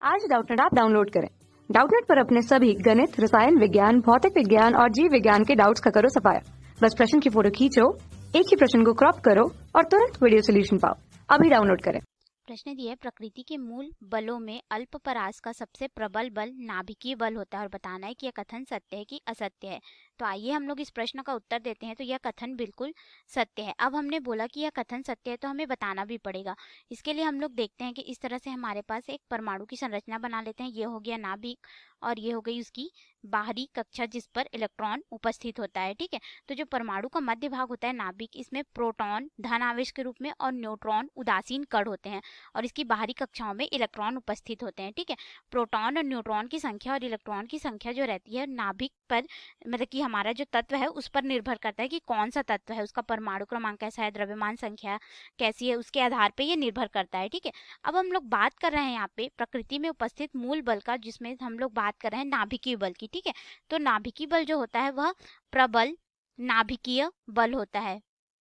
आज Doubtnut app download करें। Doubtnut पर अपने सभी गणित, रसायन विज्ञान, भौतिक विज्ञान और जीव विज्ञान के डाउट्स का करो सफाया। बस प्रश्न की फोटो खींचो, एक ही प्रश्न को क्रॉप करो और तुरंत वीडियो सोल्यूशन पाओ। अभी डाउनलोड करें। प्रश्न दिया है, प्रकृति के मूल बलों में अल्पपरास का सबसे प्रबल बल नाभिकीय बल होता है और बताना है कि यह कथन सत्य है कि असत्य है। तो आइए हम लोग इस प्रश्न का उत्तर देते हैं। तो यह कथन बिल्कुल सत्य है। अब हमने बोला कि यह कथन सत्य है तो हमें बताना भी पड़ेगा। इसके लिए हम लोग देखते हैं कि इस तरह से हमारे पास एक परमाणु की संरचना बना लेते हैं। ये हो गया नाभिक और ये हो गई उसकी बाहरी कक्षा जिस पर इलेक्ट्रॉन उपस्थित होता है। ठीक है, तो जो परमाणु का मध्य भाग होता है नाभिक, इसमें प्रोटॉन धन आवेश के रूप में और न्यूट्रॉन उदासीन कण होते हैं और इसकी बाहरी कक्षाओं में इलेक्ट्रॉन उपस्थित होते हैं। ठीक है, प्रोटॉन और न्यूट्रॉन की संख्या और इलेक्ट्रॉन की संख्या जो रहती है नाभिक पर, मतलब कि हमारा जो तत्व है उस पर निर्भर करता है कि कौन सा तत्व है, उसका परमाणु क्रमांक कैसा है, द्रव्यमान संख्या कैसी है, उसके आधार पर यह निर्भर करता है। ठीक है, अब हम लोग बात कर रहे हैं यहाँ पे प्रकृति में उपस्थित मूल बल का, जिसमें हम लोग बात कर रहे हैं नाभिकीय बल की। ठीक है, तो नाभिकीय बल जो होता है वह प्रबल नाभिकीय बल होता है।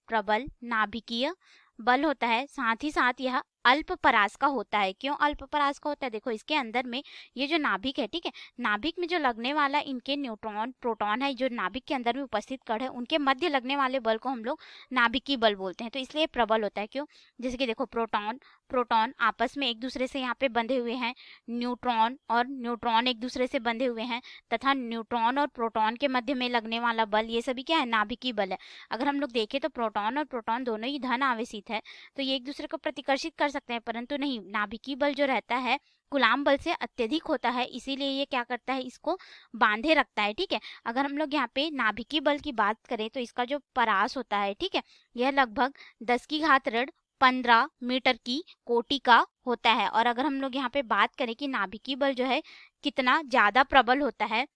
प्रबल नाभिकीय बल होता है, साथ ही साथ यह अल्पपरास का होता है। क्यों अल्पपरास का होता है? देखो इसके अंदर में ये जो नाभिक है, ठीक है, नाभिक में जो लगने वाला इनके न्यूट्रॉन प्रोटॉन है, जो नाभिक के अंदर में उपस्थित कण है, उनके मध्य लगने वाले बल को हम लोग नाभिकीय बल बोलते हैं। तो इसलिए प्रबल होता है। क्यों? जैसे कि देखो प्रोटॉन आपस में एक दूसरे से यहाँ पे बंधे हुए हैं, न्यूट्रॉन और न्यूट्रॉन एक दूसरे से बंधे हुए हैं, तथा न्यूट्रॉन और प्रोटॉन के मध्य में लगने वाला बल, ये सभी क्या है? नाभिकीय बल है। अगर हम लोग देखें तो प्रोटॉन और प्रोटॉन दोनों ही धन आवेशित है, तो ये एक दूसरे को प्रतिकर्षित कर सकते हैं, परंतु नहीं, नाभिकीय बल जो रहता है कूलाम बल से अत्यधिक होता है, इसीलिए ये क्या करता है? इसको बांधे रखता है। ठीक है, अगर हम लोग यहाँ पे नाभिकीय बल की बात करें तो इसका जो परास होता है, ठीक है, यह लगभग 10⁻15 मीटर की कोटि का होता है। और अगर हम लोग यहाँ पे बात करें कि नाभिकीय बल जो है कितना ज्यादा प्रबल होता है,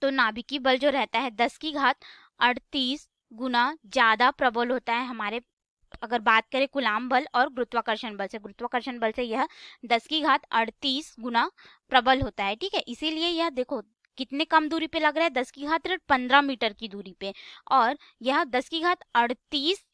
तो नाभिकीय बल जो रहता है 10⁻38 गुना ज्यादा प्रबल होता है हमारे, अगर बात करें कूलाम बल और गुरुत्वाकर्षण बल से। गुरुत्वाकर्षण बल से यह 10⁻38 गुना प्रबल होता है। ठीक है, इसीलिए यह देखो कितने कम दूरी पे लग रहा है, 10⁻15 मीटर की दूरी पे, और यह 10⁻38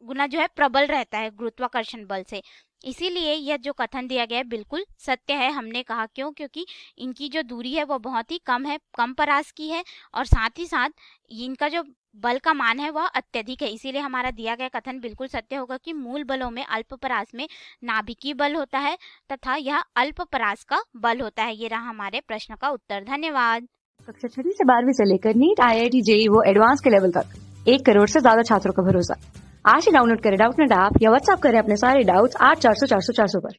गुना जो है प्रबल रहता है गुरुत्वाकर्षण बल से। इसीलिए यह जो कथन दिया गया है बिल्कुल सत्य है। हमने कहा क्यों? क्योंकि इनकी जो दूरी है वो बहुत ही कम है, कम परास की है, और साथ ही साथ इनका जो बल का मान है वह अत्यधिक है। इसीलिए हमारा दिया गया कथन बिल्कुल सत्य होगा कि मूल बलों में अल्पपरास में नाभिकीय बल होता है तथा यह अल्पपरास का बल होता है। ये रहा हमारे प्रश्न का उत्तर। धन्यवाद। कक्षा 6 से 12वीं से लेकर नीट, IIT, JEE वो एडवांस के लेवल तक 1 करोड़ से ज्यादा छात्रों का भरोसा। आज ही डाउनलोड करें डाउटनेट ऐप या व्हाट्सएप करें अपने सारे डाउट्स 8400 400 400 पर।